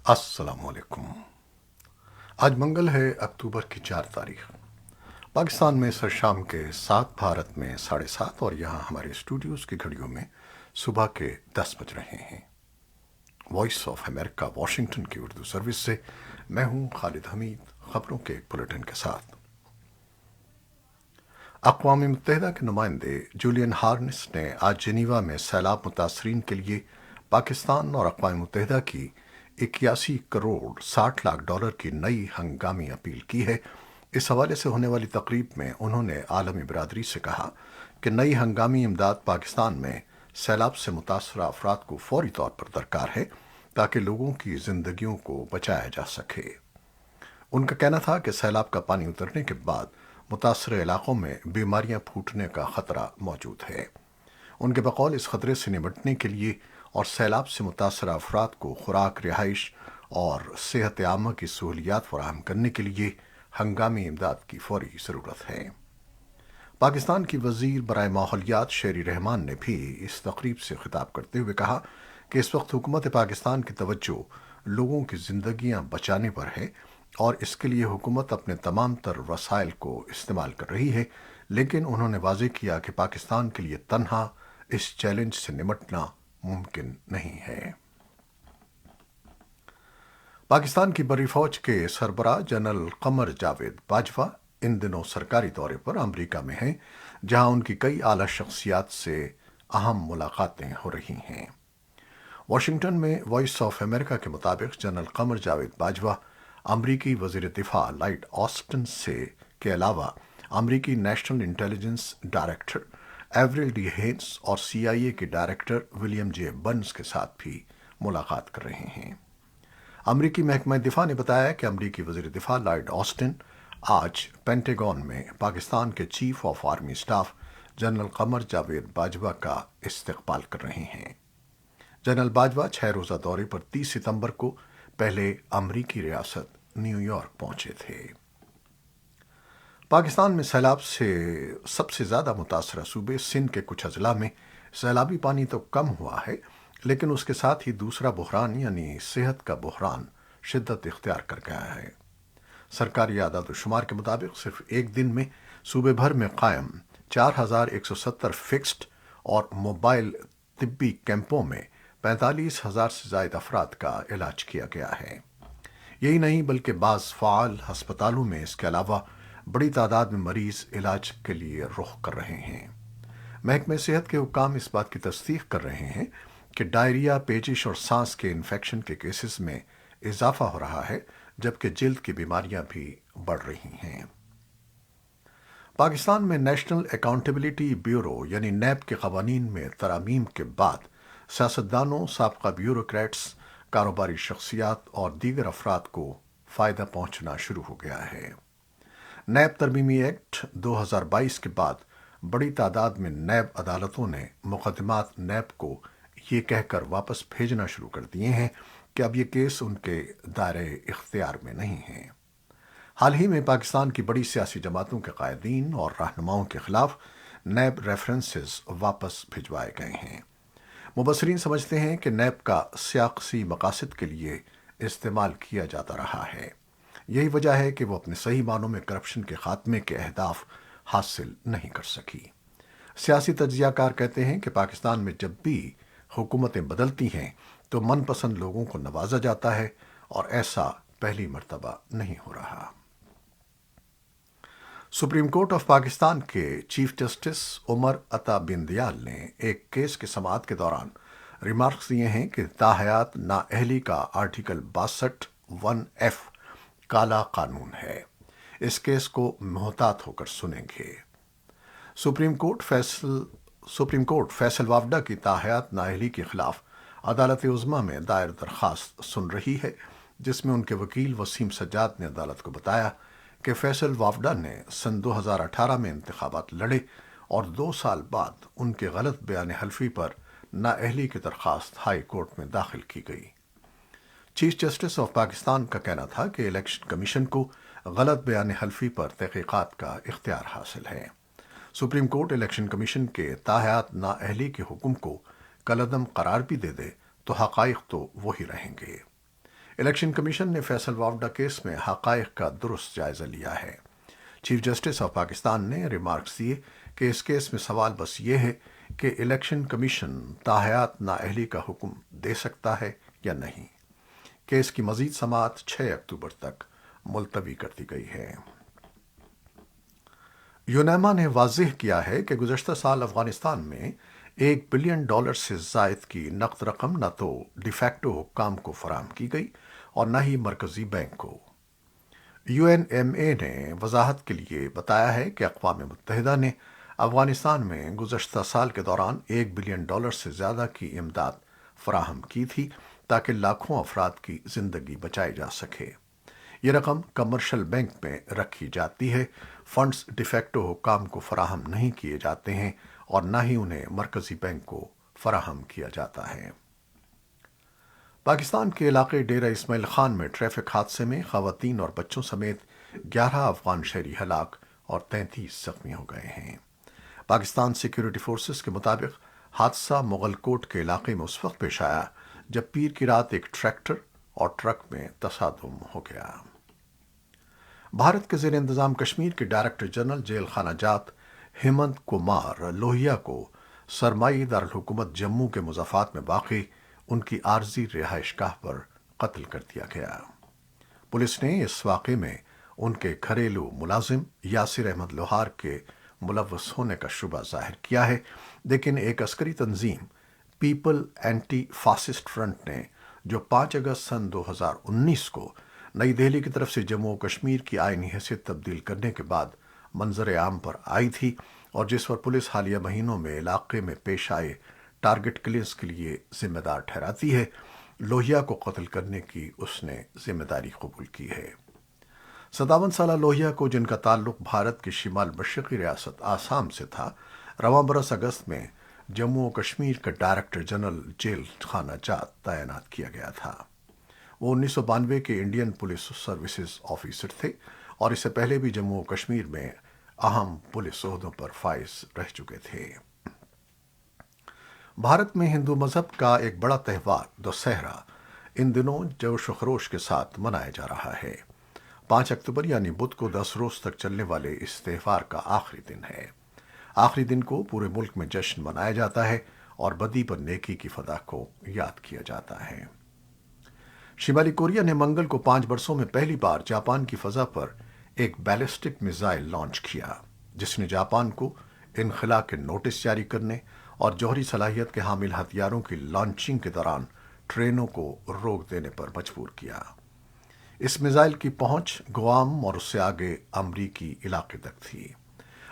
السلام علیکم۔ آج منگل ہے، اکتوبر کی 4 تاریخ۔ پاکستان میں سر شام کے 7، بھارت میں 7:30، اور یہاں ہمارے اسٹوڈیوز کی گھڑیوں میں صبح کے 10 بج رہے ہیں۔ وائس آف امریکہ واشنگٹن کی اردو سروس سے میں ہوں خالد حمید، خبروں کے ایک بلیٹن کے ساتھ۔ اقوام متحدہ کے نمائندے جولین ہارنس نے آج جنیوا میں سیلاب متاثرین کے لیے پاکستان اور اقوام متحدہ کی 81 کروڑ 60 لاکھ ڈالر کی نئی ہنگامی اپیل کی ہے۔ اس حوالے سے ہونے والی تقریب میں انہوں نے عالمی برادری سے کہا کہ نئی ہنگامی امداد پاکستان میں سیلاب سے متاثرہ افراد کو فوری طور پر درکار ہے تاکہ لوگوں کی زندگیوں کو بچایا جا سکے۔ ان کا کہنا تھا کہ سیلاب کا پانی اترنے کے بعد متاثرہ علاقوں میں بیماریاں پھوٹنے کا خطرہ موجود ہے۔ ان کے بقول اس خطرے سے نمٹنے کے لیے اور سیلاب سے متاثرہ افراد کو خوراک، رہائش اور صحت عامہ کی سہولیات فراہم کرنے کے لیے ہنگامی امداد کی فوری ضرورت ہے۔ پاکستان کی وزیر برائے ماحولیات شیری رحمان نے بھی اس تقریب سے خطاب کرتے ہوئے کہا کہ اس وقت حکومت پاکستان کی توجہ لوگوں کی زندگیاں بچانے پر ہے اور اس کے لیے حکومت اپنے تمام تر وسائل کو استعمال کر رہی ہے، لیکن انہوں نے واضح کیا کہ پاکستان کے لیے تنہا اس چیلنج سے نمٹنا ممکن نہیں ہے۔ پاکستان کی بری فوج کے سربراہ جنرل قمر جاوید باجوہ ان دنوں سرکاری دورے پر امریکہ میں ہیں، جہاں ان کی کئی اعلیٰ شخصیات سے اہم ملاقاتیں ہو رہی ہیں۔ واشنگٹن میں وائس آف امریکہ کے مطابق جنرل قمر جاوید باجوہ امریکی وزیر دفاع لائٹ آسٹن سے کے علاوہ امریکی national intelligence director Avril D Haines اور سی آئی اے کے ڈائریکٹر ولیم جے برنز کے ساتھ بھی ملاقات کر رہے ہیں۔ امریکی محکمہ دفاع نے بتایا کہ امریکی وزیر دفاع لائٹ آسٹن آج پینٹاگون میں پاکستان کے chief of army staff general Qamar Javed Bajwa کا استقبال کر رہے ہیں۔ جنرل باجوہ 6 روزہ دورے پر 30 ستمبر کو پہلے امریکی ریاست نیو یارک پہنچے تھے۔ پاکستان میں سیلاب سے سب سے زیادہ متاثرہ صوبے سندھ کے کچھ اضلاع میں سیلابی پانی تو کم ہوا ہے، لیکن اس کے ساتھ ہی دوسرا بحران یعنی صحت کا بحران شدت اختیار کر گیا ہے۔ سرکاری اعداد و شمار کے مطابق صرف ایک دن میں صوبے بھر میں قائم 4170 فکسڈ اور موبائل طبی کیمپوں میں 45,000 سے زائد افراد کا علاج کیا گیا ہے۔ یہی نہیں بلکہ بعض فعال ہسپتالوں میں اس کے علاوہ بڑی تعداد میں مریض علاج کے لیے رخ کر رہے ہیں۔ محکمہ صحت کے حکام اس بات کی تصدیق کر رہے ہیں کہ ڈائریا، پیچش اور سانس کے انفیکشن کے کیسز میں اضافہ ہو رہا ہے، جبکہ جلد کی بیماریاں بھی بڑھ رہی ہیں۔ پاکستان میں نیشنل اکاؤنٹیبلٹی بیورو یعنی نیب کے قوانین میں ترامیم کے بعد سیاستدانوں، سابقہ بیوروکریٹس، کاروباری شخصیات اور دیگر افراد کو فائدہ پہنچنا شروع ہو گیا ہے۔ نیب ترمیمی ایکٹ 2022 کے بعد بڑی تعداد میں نیب عدالتوں نے مقدمات نیب کو یہ کہہ کر واپس بھیجنا شروع کر دیے ہیں کہ اب یہ کیس ان کے دائرۂ اختیار میں نہیں ہیں۔ حال ہی میں پاکستان کی بڑی سیاسی جماعتوں کے قائدین اور رہنماؤں کے خلاف نیب ریفرنسز واپس بھجوائے گئے ہیں۔ مبصرین سمجھتے ہیں کہ نیب کا سیاسی مقاصد کے لیے استعمال کیا جاتا رہا ہے۔ یہی وجہ ہے کہ وہ اپنے صحیح معنوں میں کرپشن کے خاتمے کے اہداف حاصل نہیں کر سکی۔ سیاسی تجزیہ کار کہتے ہیں کہ پاکستان میں جب بھی حکومتیں بدلتی ہیں تو من پسند لوگوں کو نوازا جاتا ہے، اور ایسا پہلی مرتبہ نہیں ہو رہا۔ سپریم کورٹ آف پاکستان کے چیف جسٹس عمر عطا بندیال نے ایک کیس کی سماعت کے دوران ریمارکس دیے ہیں کہ تاحیات نااہلی کا آرٹیکل 62(1)(f) کالا قانون ہے۔ اس کیس کو محتاط ہو کر سنیں گے۔ سپریم کورٹ فیصل وافدہ کی تاحیات نااہلی کے خلاف عدالت عظمیٰ میں دائر درخواست سن رہی ہے، جس میں ان کے وکیل وسیم سجاد نے عدالت کو بتایا کہ فیصل وافدہ نے سن 2018 میں انتخابات لڑے اور 2 سال بعد ان کے غلط بیان حلفی پر نااہلی کی درخواست ہائی کورٹ میں داخل کی گئی۔ چیف جسٹس آف پاکستان کا کہنا تھا کہ الیکشن کمیشن کو غلط بیان حلفی پر تحقیقات کا اختیار حاصل ہے۔ سپریم کورٹ الیکشن کمیشن کے تاحیات نااہلی کے حکم کو کالعدم قرار بھی دے دے تو حقائق تو وہی رہیں گے۔ الیکشن کمیشن نے فیصل وافڈا کیس میں حقائق کا درست جائزہ لیا ہے۔ چیف جسٹس آف پاکستان نے ریمارکس دیے کہ اس کیس میں سوال بس یہ ہے کہ الیکشن کمیشن تاحیات نااہلی کا حکم دے سکتا ہے یا نہیں۔ کیس کی مزید سماعت 6 اکتوبر تک ملتوی کر دی گئی ہے۔ یونیما نے واضح کیا ہے کہ گزشتہ سال افغانستان میں $1 بلین سے زائد کی نقد رقم نہ تو ڈی فیکٹو حکام کو فراہم کی گئی اور نہ ہی مرکزی بینک کو۔ UNMA نے وضاحت کے لیے بتایا ہے کہ اقوام متحدہ نے افغانستان میں گزشتہ سال کے دوران $1 بلین سے زیادہ کی امداد فراہم کی تھی تاکہ لاکھوں افراد کی زندگی بچائی جا سکے۔ یہ رقم کمرشل بینک میں رکھی جاتی ہے، فنڈز ڈی فیکٹو حکام کو فراہم نہیں کیے جاتے ہیں اور نہ ہی انہیں مرکزی بینک کو فراہم کیا جاتا ہے۔ پاکستان کے علاقے ڈیرہ اسماعیل خان میں ٹریفک حادثے میں خواتین اور بچوں سمیت 11 افغان شہری ہلاک اور 33 زخمی ہو گئے ہیں۔ پاکستان سیکیورٹی فورسز کے مطابق حادثہ مغل کوٹ کے علاقے میں اس وقت پیش آیا جب پیر کی رات ایک ٹریکٹر اور ٹرک میں تصادم ہو گیا۔ بھارت کے زیر انتظام کشمیر کے ڈائریکٹر جنرل جیل خانہ جات ہیمنت کمار لوہیا کو سرمائی دارالحکومت جموں کے مضافات میں واقع ان کی عارضی رہائش گاہ پر قتل کر دیا گیا۔ پولیس نے اس واقعے میں ان کے گھریلو ملازم یاسر احمد لوہار کے ملوث ہونے کا شبہ ظاہر کیا ہے، لیکن ایک عسکری تنظیم پیپل اینٹی فاسسٹ فرنٹ نے جو 5 اگست سن 2019 کو نئی دہلی کی طرف سے جموں و کشمیر کی آئینی حیثیت تبدیل کرنے کے بعد منظر عام پر آئی تھی اور جس پر پولیس حالیہ مہینوں میں علاقے میں پیش آئے ٹارگٹ کلنز کے لیے ذمہ دار ٹھہراتی ہے، لوہیا کو قتل کرنے کی اس نے ذمہ داری قبول کی ہے۔ 57 سالہ لوہیا کو، جن کا تعلق بھارت کی شمال مشرقی ریاست آسام سے تھا، رواں برس اگست میں جموں و کشمیر کا ڈائریکٹر جنرل جیل خانہ جات تعینات کیا گیا تھا۔ وہ 1992 کے انڈین پولیس سروسز آفیسر تھے اور اس سے پہلے بھی جموں و کشمیر میں اہم پولیس عہدوں پر فائز رہ چکے تھے۔ بھارت میں ہندو مذہب کا ایک بڑا تہوار دسہرہ ان دنوں جوش و خروش کے ساتھ منایا جا رہا ہے۔ 5 اکتوبر یعنی بدھ کو 10 روز تک چلنے والے اس تہوار کا آخری دن ہے۔ آخری دن کو پورے ملک میں جشن منایا جاتا ہے اور بدی پر نیکی کی فتح کو یاد کیا جاتا ہے۔ شمالی کوریا نے منگل کو 5 برسوں میں پہلی بار جاپان کی فضا پر ایک بیلسٹک میزائل لانچ کیا، جس نے جاپان کو انخلا کے نوٹس جاری کرنے اور جوہری صلاحیت کے حامل ہتھیاروں کی لانچنگ کے دوران ٹرینوں کو روک دینے پر مجبور کیا۔ اس میزائل کی پہنچ گوام اور اس سے آگے امریکی علاقے تک تھی۔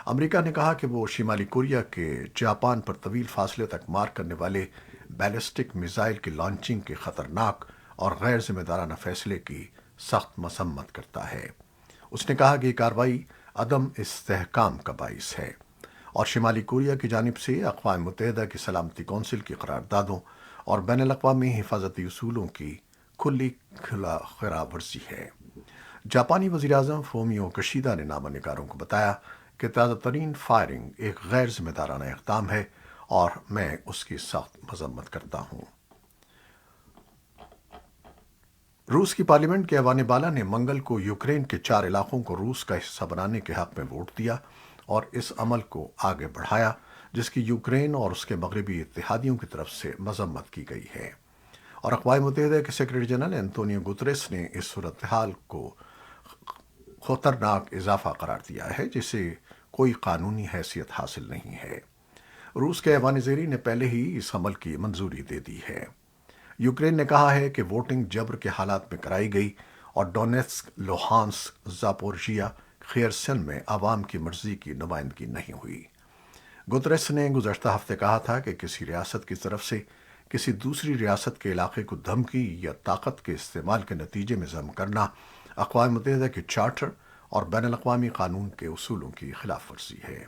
امریکہ نے کہا کہ وہ شمالی کوریا کے جاپان پر طویل فاصلے تک مار کرنے والے بیلسٹک میزائل کی لانچنگ کے خطرناک اور غیر ذمہ دارانہ فیصلے کی سخت مذمت کرتا ہے۔ اس نے کہا کہ یہ کارروائی عدم استحکام کا باعث ہے اور شمالی کوریا کی جانب سے اقوام متحدہ کی سلامتی کونسل کی قراردادوں اور بین الاقوامی حفاظتی اصولوں کی کھلی خلاف ورزی ہے۔ جاپانی وزیراعظم فومیو کشیدا نے نامہ نگاروں کو بتایا کہ تازہ ترین فائرنگ ایک غیر ذمہ دارانہ اقدام ہے اور میں اس کی سخت مذمت کرتا ہوں۔ روس کی پارلیمنٹ کے ایوان بالا نے منگل کو یوکرین کے 4 علاقوں کو روس کا حصہ بنانے کے حق میں ووٹ دیا اور اس عمل کو آگے بڑھایا جس کی یوکرین اور اس کے مغربی اتحادیوں کی طرف سے مذمت کی گئی ہے، اور اقوام متحدہ کے سیکرٹری جنرل انتونیو گوتریس نے اس صورتحال کو خطرناک اضافہ قرار دیا ہے جسے کوئی قانونی حیثیت حاصل نہیں ہے۔ روس کے ایوان زیریں نے پہلے ہی اس عمل کی منظوری دے دی ہے۔ یوکرین نے کہا ہے کہ ووٹنگ جبر کے حالات میں کرائی گئی اور ڈونیٹسک، لوہانسک، زاپورژیا، خیرسن میں عوام کی مرضی کی نمائندگی نہیں ہوئی۔ گوتریس نے گزشتہ ہفتے کہا تھا کہ کسی ریاست کی طرف سے کسی دوسری ریاست کے علاقے کو دھمکی یا طاقت کے استعمال کے نتیجے میں ضم کرنا اقوام متحدہ کے چارٹر اور بین الاقوامی قانون کے اصولوں کی خلاف ورزی ہے۔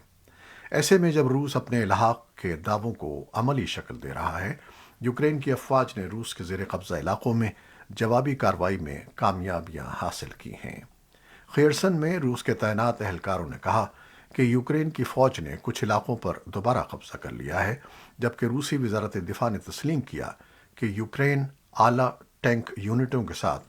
ایسے میں جب روس اپنے الحاق کے دعووں کو عملی شکل دے رہا ہے، یوکرین کی افواج نے روس کے زیر قبضہ علاقوں میں جوابی کارروائی میں کامیابیاں حاصل کی ہیں۔ خیرسن میں روس کے تعینات اہلکاروں نے کہا کہ یوکرین کی فوج نے کچھ علاقوں پر دوبارہ قبضہ کر لیا ہے، جبکہ روسی وزارت دفاع نے تسلیم کیا کہ یوکرین اعلیٰ ٹینک یونٹوں کے ساتھ